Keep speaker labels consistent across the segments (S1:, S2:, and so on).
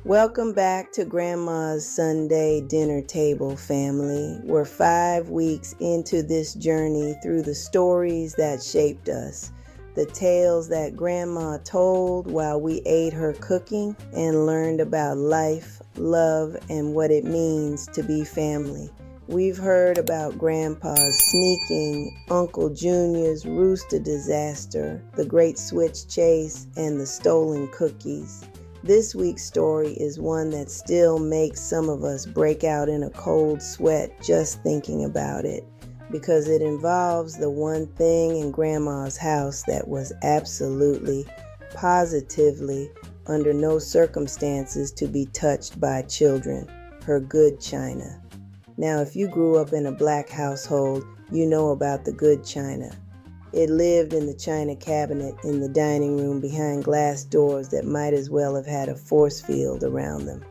S1: Welcome back to Grandma's Sunday Dinner Table, family. We're 5 weeks into this journey through the stories that shaped us, the tales that Grandma told while we ate her cooking and learned about life, love, and what it means to be family. We've heard about Grandpa's sneaking, Uncle Junior's rooster disaster, the Great Switch Chase, and the stolen cookies. This week's story is one that still makes some of us break out in a cold sweat just thinking about it, because it involves the one thing in Grandma's house that was absolutely, positively, under no circumstances to be touched by children, her good china. Now, if you grew up in a black household, you know about the good china. It lived in the china cabinet in the dining room behind glass doors that might as well have had a force field around them.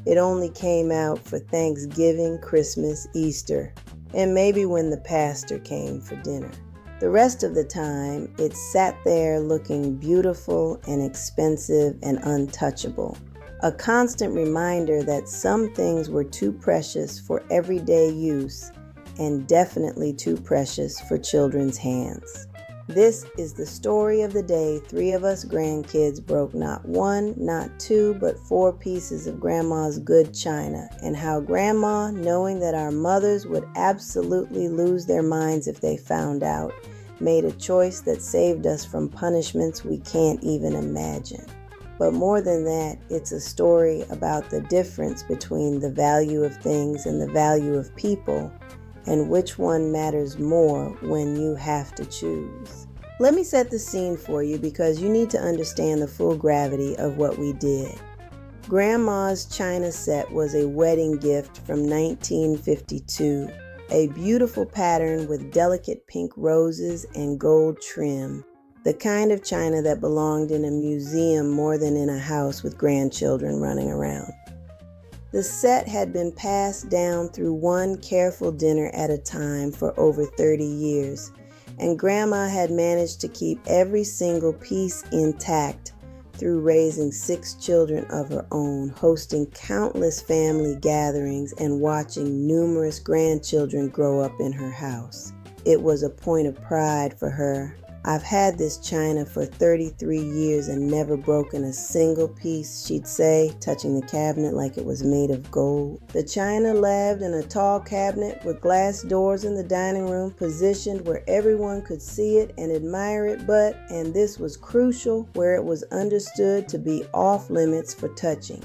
S1: It only came out for Thanksgiving, Christmas, Easter, and maybe when the pastor came for dinner. The rest of the time, it sat there looking beautiful and expensive and untouchable. A constant reminder that some things were too precious for everyday use and definitely too precious for children's hands. This is the story of the day 3 of us grandkids broke not 1, not 2, but 4 pieces of Grandma's good china, and how Grandma, knowing that our mothers would absolutely lose their minds if they found out, made a choice that saved us from punishments we can't even imagine. But more than that, it's a story about the difference between the value of things and the value of people, and which one matters more when you have to choose. Let me set the scene for you because you need to understand the full gravity of what we did. Grandma's china set was a wedding gift from 1952, a beautiful pattern with delicate pink roses and gold trim, the kind of china that belonged in a museum more than in a house with grandchildren running around. The set had been passed down through one careful dinner at a time for over 30 years, and Grandma had managed to keep every single piece intact through raising 6 children of her own, hosting countless family gatherings, and watching numerous grandchildren grow up in her house. It was a point of pride for her. "I've had this china for 33 years and never broken a single piece," she'd say, touching the cabinet like it was made of gold. The china lived in a tall cabinet with glass doors in the dining room positioned where everyone could see it and admire it, but, and this was crucial, where it was understood to be off limits for touching.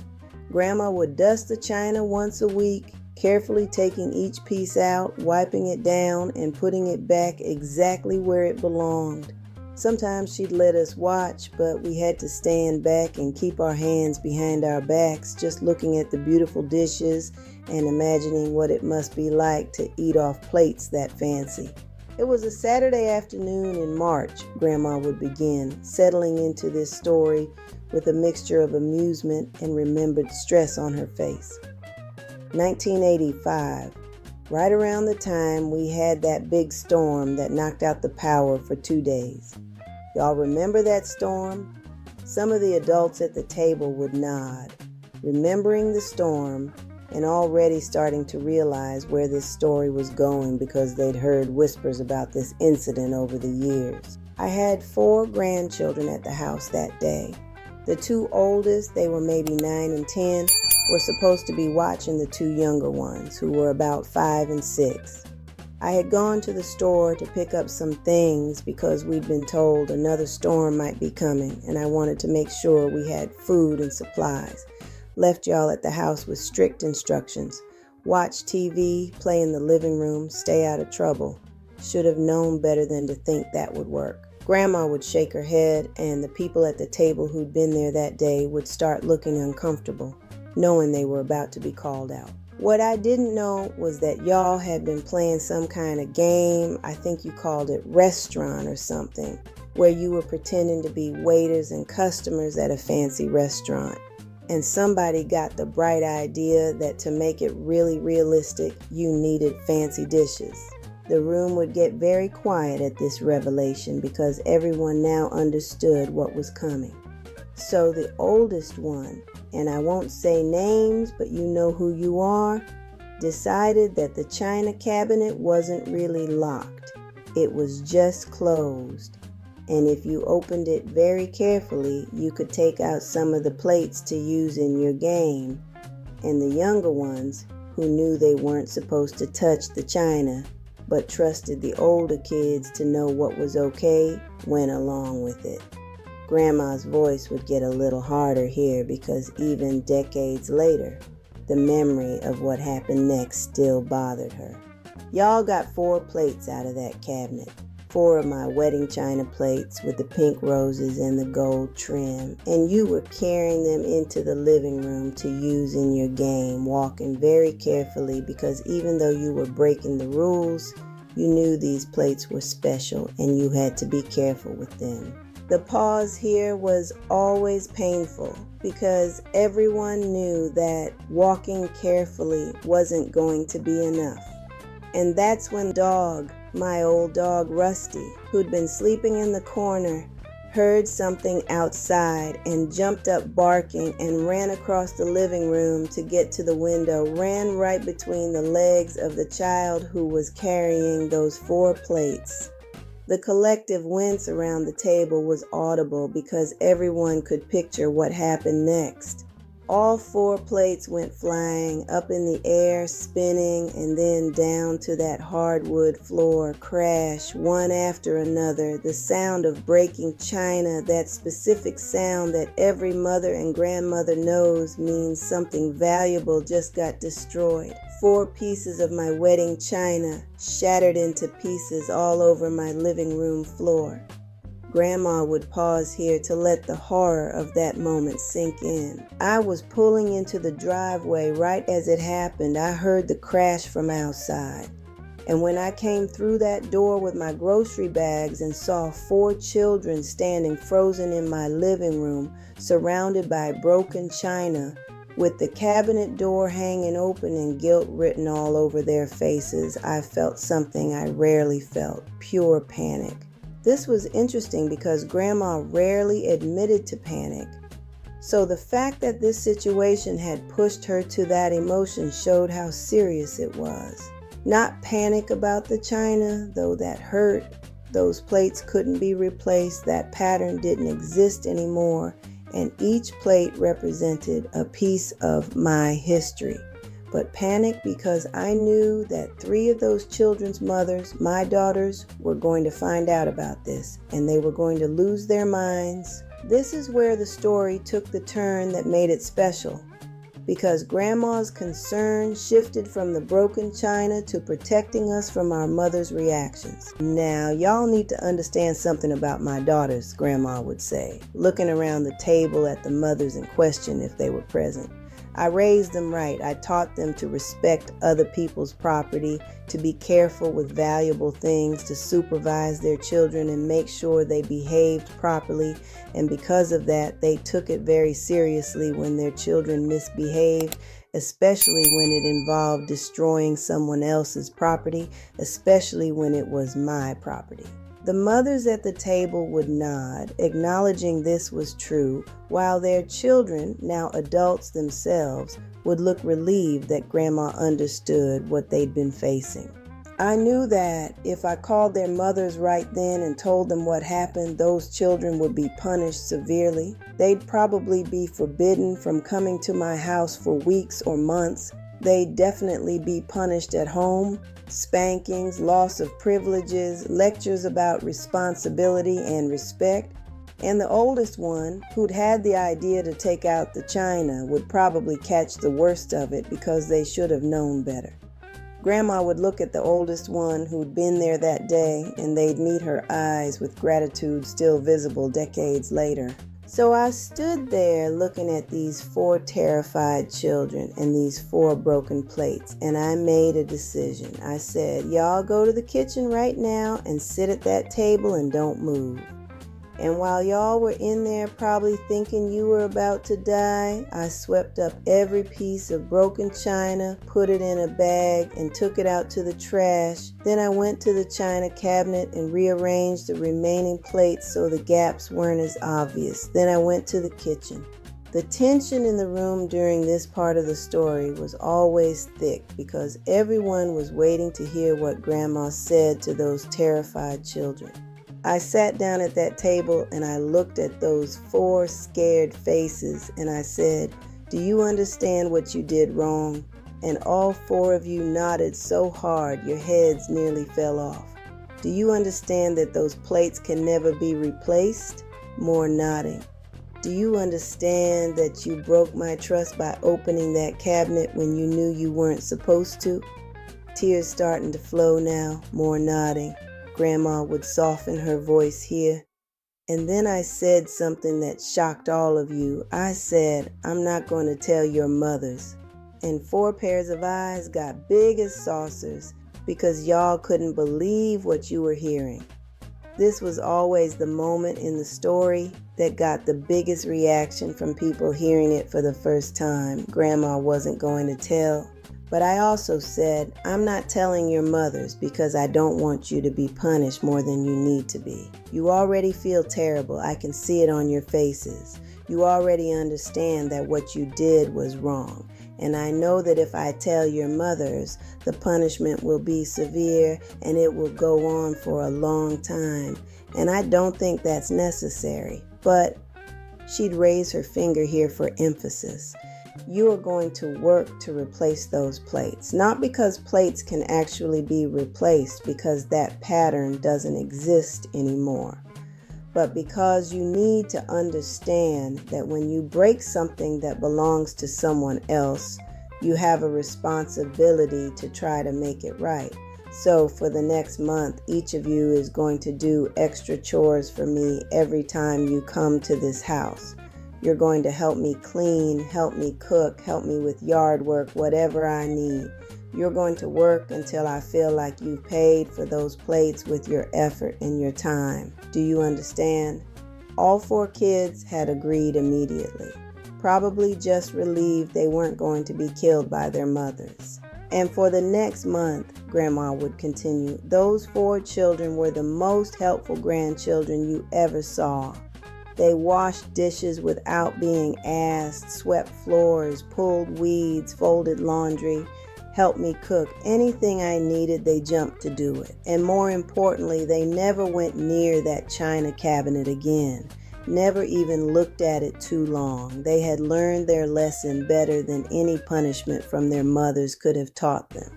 S1: Grandma would dust the china once a week, carefully taking each piece out, wiping it down, and putting it back exactly where it belonged. Sometimes she'd let us watch, but we had to stand back and keep our hands behind our backs, just looking at the beautiful dishes and imagining what it must be like to eat off plates that fancy. It was a Saturday afternoon in March, Grandma would begin, settling into this story with a mixture of amusement and remembered stress on her face. 1985, right around the time we had that big storm that knocked out the power for 2 days. Y'all remember that storm? Some of the adults at the table would nod, remembering the storm and already starting to realize where this story was going because they'd heard whispers about this incident over the years. I had 4 grandchildren at the house that day. The 2 oldest, they were maybe 9 and 10, were supposed to be watching the 2 younger ones, who were about 5 and 6. I had gone to the store to pick up some things because we'd been told another storm might be coming, and I wanted to make sure we had food and supplies. Left y'all at the house with strict instructions. Watch TV, play in the living room, stay out of trouble. Should have known better than to think that would work. Grandma would shake her head, and the people at the table who'd been there that day would start looking uncomfortable, knowing they were about to be called out. What I didn't know was that y'all had been playing some kind of game, I think you called it restaurant or something, where you were pretending to be waiters and customers at a fancy restaurant. And somebody got the bright idea that to make it really realistic, you needed fancy dishes. The room would get very quiet at this revelation because everyone now understood what was coming. So the oldest one, and I won't say names, but you know who you are, decided that the china cabinet wasn't really locked. It was just closed. And if you opened it very carefully, you could take out some of the plates to use in your game. And the younger ones, who knew they weren't supposed to touch the china, but trusted the older kids to know what was okay, went along with it. Grandma's voice would get a little harder here because even decades later, the memory of what happened next still bothered her. Y'all got 4 plates out of that cabinet. 4 of my wedding china plates with the pink roses and the gold trim, and you were carrying them into the living room to use in your game, walking very carefully because even though you were breaking the rules, you knew these plates were special and you had to be careful with them. The pause here was always painful because everyone knew that walking carefully wasn't going to be enough. And that's when my old dog Rusty, who'd been sleeping in the corner, heard something outside and jumped up barking and ran across the living room to get to the window, ran right between the legs of the child who was carrying those 4 plates. The collective wince around the table was audible because everyone could picture what happened next. All 4 plates went flying up in the air, spinning, and then down to that hardwood floor, crash, one after another. The sound of breaking china, that specific sound that every mother and grandmother knows means something valuable just got destroyed. 4 pieces of my wedding china shattered into pieces all over my living room floor. Grandma would pause here to let the horror of that moment sink in. I was pulling into the driveway right as it happened. I heard the crash from outside. And when I came through that door with my grocery bags and saw 4 children standing frozen in my living room, surrounded by broken china, with the cabinet door hanging open and guilt written all over their faces, I felt something I rarely felt, pure panic. This was interesting because Grandma rarely admitted to panic. So the fact that this situation had pushed her to that emotion showed how serious it was. Not panic about the china, though that hurt. Those plates couldn't be replaced, that pattern didn't exist anymore, and each plate represented a piece of my history. But panic because I knew that 3 of those children's mothers, my daughters, were going to find out about this, and they were going to lose their minds. This is where the story took the turn that made it special, because Grandma's concern shifted from the broken china to protecting us from our mother's reactions. Now, y'all need to understand something about my daughters, Grandma would say, looking around the table at the mothers in question if they were present. I raised them right. I taught them to respect other people's property, to be careful with valuable things, to supervise their children and make sure they behaved properly. And because of that, they took it very seriously when their children misbehaved, especially when it involved destroying someone else's property, especially when it was my property. The mothers at the table would nod, acknowledging this was true, while their children, now adults themselves, would look relieved that Grandma understood what they'd been facing. I knew that if I called their mothers right then and told them what happened, those children would be punished severely. They'd probably be forbidden from coming to my house for weeks or months. They'd definitely be punished at home. Spankings, loss of privileges, lectures about responsibility and respect. And the oldest one, who'd had the idea to take out the china, would probably catch the worst of it because they should have known better. Grandma would look at the oldest one who'd been there that day, and they'd meet her eyes with gratitude still visible decades later. So I stood there looking at these 4 terrified children and these 4 broken plates, and I made a decision. I said, y'all go to the kitchen right now and sit at that table and don't move. And while y'all were in there probably thinking you were about to die, I swept up every piece of broken china, put it in a bag, and took it out to the trash. Then I went to the china cabinet and rearranged the remaining plates so the gaps weren't as obvious. Then I went to the kitchen. The tension in the room during this part of the story was always thick because everyone was waiting to hear what Grandma said to those terrified children. I sat down at that table and I looked at those 4 scared faces and I said, "Do you understand what you did wrong?" And all 4 of you nodded so hard your heads nearly fell off. "Do you understand that those plates can never be replaced?" More nodding. "Do you understand that you broke my trust by opening that cabinet when you knew you weren't supposed to?" Tears starting to flow now. More nodding. Grandma would soften her voice here. "And then I said something that shocked all of you. I said, 'I'm not going to tell your mothers.' And 4 pairs of eyes got big as saucers because y'all couldn't believe what you were hearing." This was always the moment in the story that got the biggest reaction from people hearing it for the first time. Grandma wasn't going to tell. But I also said, "I'm not telling your mothers because I don't want you to be punished more than you need to be. You already feel terrible. I can see it on your faces. You already understand that what you did was wrong. And I know that if I tell your mothers, the punishment will be severe and it will go on for a long time. And I don't think that's necessary." But she'd raise her finger here for emphasis. "You are going to work to replace those plates. Not because plates can actually be replaced because that pattern doesn't exist anymore. But because you need to understand that when you break something that belongs to someone else, you have a responsibility to try to make it right. So for the next month, each of you is going to do extra chores for me every time you come to this house. You're going to help me clean, help me cook, help me with yard work, whatever I need. You're going to work until I feel like you've paid for those plates with your effort and your time. Do you understand?" All 4 kids had agreed immediately, probably just relieved they weren't going to be killed by their mothers. And for the next month, Grandma would continue, those 4 children were the most helpful grandchildren you ever saw. They washed dishes without being asked, swept floors, pulled weeds, folded laundry, helped me cook. Anything I needed, they jumped to do it. And more importantly, they never went near that china cabinet again. Never even looked at it too long. They had learned their lesson better than any punishment from their mothers could have taught them.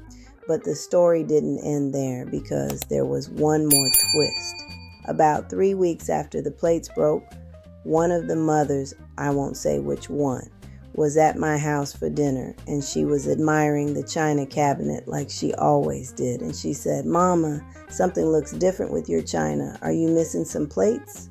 S1: But the story didn't end there because there was one more twist. About 3 weeks after the plates broke, one of the mothers, I won't say which one, was at my house for dinner, and she was admiring the china cabinet like she always did. And she said, "Mama, something looks different with your china. Are you missing some plates?"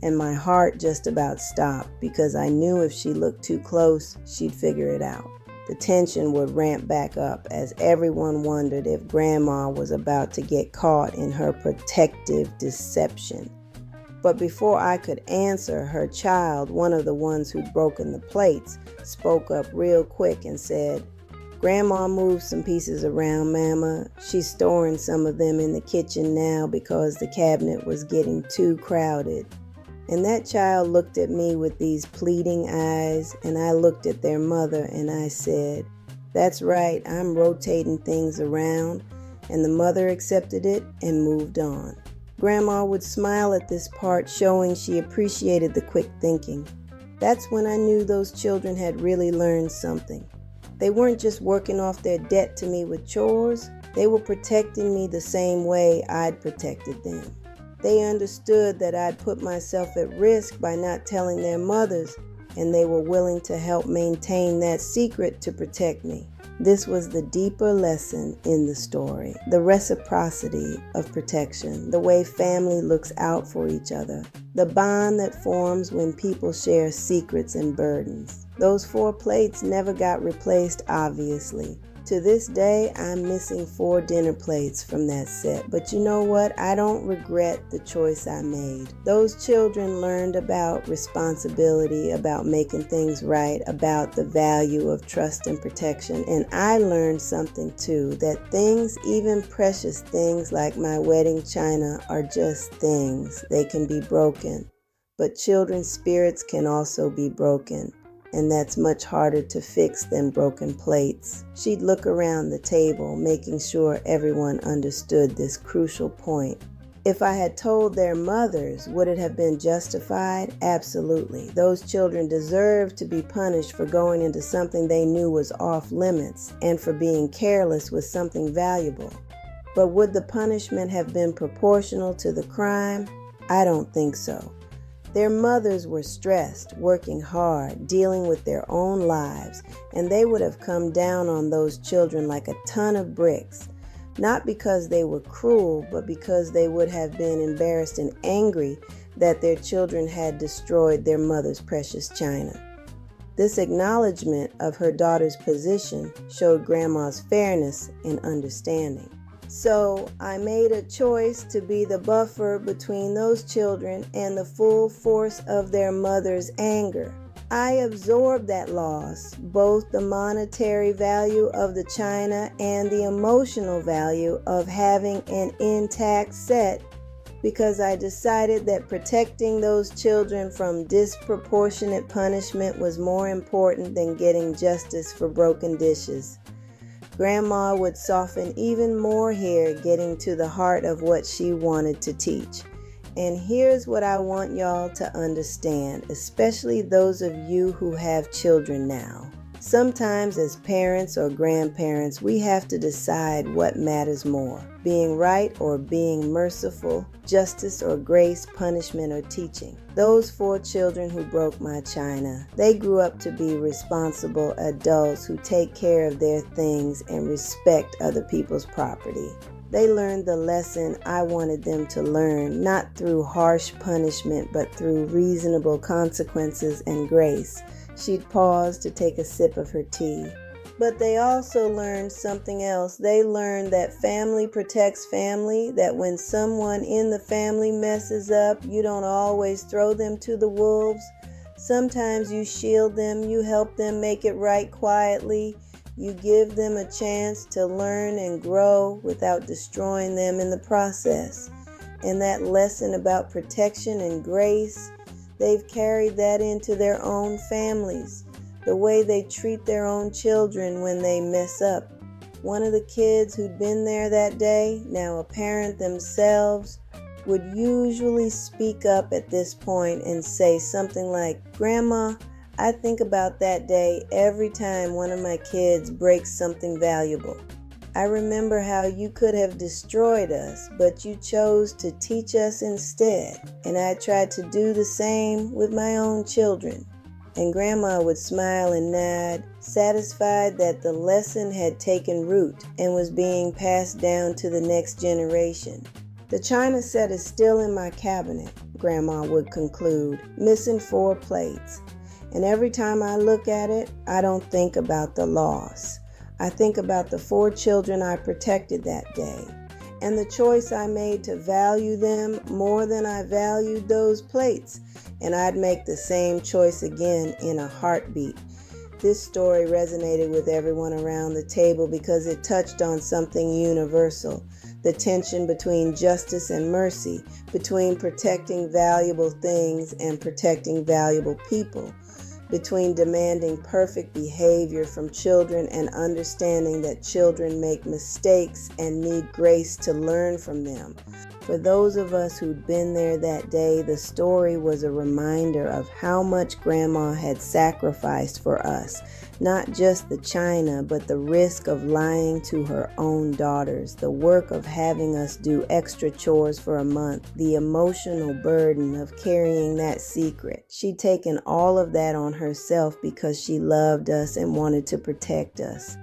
S1: And my heart just about stopped because I knew if she looked too close, she'd figure it out. The tension would ramp back up as everyone wondered if Grandma was about to get caught in her protective deception. But before I could answer, her child, one of the ones who'd broken the plates, spoke up real quick and said, "Grandma moved some pieces around, Mama. She's storing some of them in the kitchen now because the cabinet was getting too crowded." And that child looked at me with these pleading eyes, and I looked at their mother and I said, "That's right, I'm rotating things around." And the mother accepted it and moved on. Grandma would smile at this part, showing she appreciated the quick thinking. That's when I knew those children had really learned something. They weren't just working off their debt to me with chores, they were protecting me the same way I'd protected them. They understood that I'd put myself at risk by not telling their mothers, and they were willing to help maintain that secret to protect me. This was the deeper lesson in the story, the reciprocity of protection, the way family looks out for each other, the bond that forms when people share secrets and burdens. Those 4 plates never got replaced, obviously. To this day, I'm missing 4 dinner plates from that set. But you know what? I don't regret the choice I made. Those children learned about responsibility, about making things right, about the value of trust and protection. And I learned something too, that things, even precious things like my wedding china, are just things. They can be broken. But children's spirits can also be broken. and that's much harder to fix than broken plates. She'd look around the table, making sure everyone understood this crucial point. If I had told their mothers, would it have been justified? Absolutely. Those children deserved to be punished for going into something they knew was off limits and for being careless with something valuable. But would the punishment have been proportional to the crime? I don't think so. Their mothers were stressed, working hard, dealing with their own lives, and they would have come down on those children like a ton of bricks. Not because they were cruel, but because they would have been embarrassed and angry that their children had destroyed their mother's precious china. This acknowledgement of her daughter's position showed Grandma's fairness and understanding. So I made a choice to be the buffer between those children and the full force of their mother's anger. I absorbed that loss, both the monetary value of the china and the emotional value of having an intact set, because I decided that protecting those children from disproportionate punishment was more important than getting justice for broken dishes. Grandma would soften even more here, getting to the heart of what she wanted to teach. And here's what I want y'all to understand, especially those of you who have children now. Sometimes as parents or grandparents, we have to decide what matters more, being right or being merciful, justice or grace, punishment or teaching. Those 4 children who broke my china, they grew up to be responsible adults who take care of their things and respect other people's property. They learned the lesson I wanted them to learn, not through harsh punishment, but through reasonable consequences and grace. She'd pause to take a sip of her tea. But they also learned something else. They learned that family protects family, that when someone in the family messes up, you don't always throw them to the wolves. Sometimes you shield them, you help them make it right quietly. You give them a chance to learn and grow without destroying them in the process. And that lesson about protection and grace, they've carried that into their own families. The way they treat their own children when they mess up. One of the kids who'd been there that day, now a parent themselves, would usually speak up at this point and say something like, "Grandma, I think about that day every time one of my kids breaks something valuable. I remember how you could have destroyed us, but you chose to teach us instead, and I tried to do the same with my own children." And Grandma would smile and nod, satisfied that the lesson had taken root and was being passed down to the next generation. "The china set is still in my cabinet," Grandma would conclude, "missing 4 plates. And every time I look at it, I don't think about the loss. I think about the 4 children I protected that day, and the choice I made to value them more than I valued those plates. And I'd make the same choice again in a heartbeat." This story resonated with everyone around the table because it touched on something universal, the tension between justice and mercy, between protecting valuable things and protecting valuable people, between demanding perfect behavior from children and understanding that children make mistakes and need grace to learn from them. For those of us who'd been there that day, the story was a reminder of how much Grandma had sacrificed for us. Not just the china, but the risk of lying to her own daughters, the work of having us do extra chores for a month, the emotional burden of carrying that secret. She'd taken all of that on herself because she loved us and wanted to protect us.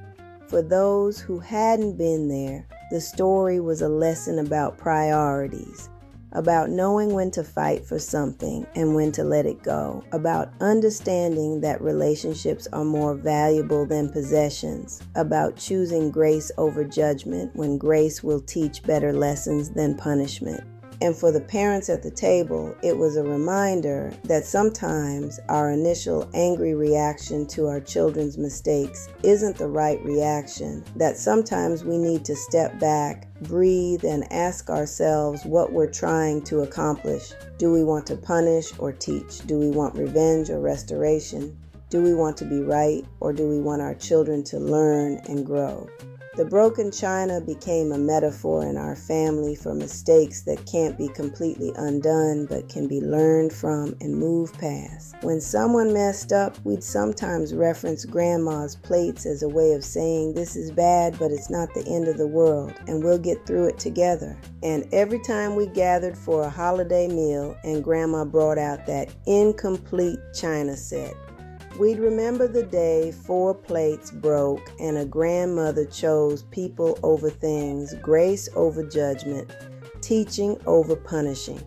S1: For those who hadn't been there, the story was a lesson about priorities, about knowing when to fight for something and when to let it go, about understanding that relationships are more valuable than possessions, about choosing grace over judgment when grace will teach better lessons than punishment. And for the parents at the table, it was a reminder that sometimes our initial angry reaction to our children's mistakes isn't the right reaction, that sometimes we need to step back, breathe, and ask ourselves what we're trying to accomplish. Do we want to punish or teach? Do we want revenge or restoration? Do we want to be right, or do we want our children to learn and grow? The broken china became a metaphor in our family for mistakes that can't be completely undone but can be learned from and moved past. When someone messed up, we'd sometimes reference grandma's plates as a way of saying this is bad, but it's not the end of the world and we'll get through it together. And every time we gathered for a holiday meal and grandma brought out that incomplete china set, we'd remember the day 4 plates broke and a grandmother chose people over things, grace over judgment, teaching over punishing.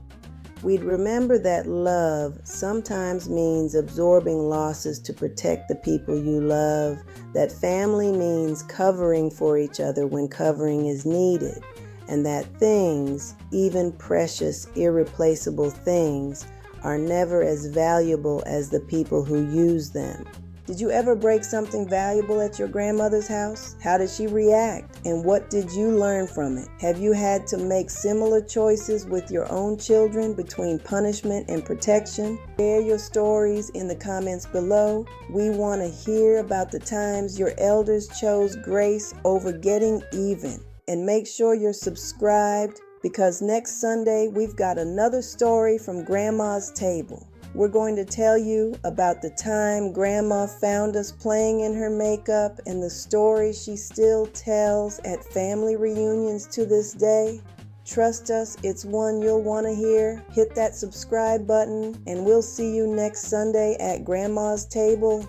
S1: We'd remember that love sometimes means absorbing losses to protect the people you love, that family means covering for each other when covering is needed, and that things, even precious, irreplaceable things, are never as valuable as the people who use them. Did you ever break something valuable at your grandmother's house? How did she react? And what did you learn from it? Have you had to make similar choices with your own children between punishment and protection? Share your stories in the comments below. We want to hear about the times your elders chose grace over getting even. And make sure you're subscribed, because next Sunday we've got another story from Grandma's table. We're going to tell you about the time Grandma found us playing in her makeup and the story she still tells at family reunions to this day. Trust us, it's one you'll want to hear. Hit that subscribe button and we'll see you next Sunday at Grandma's table.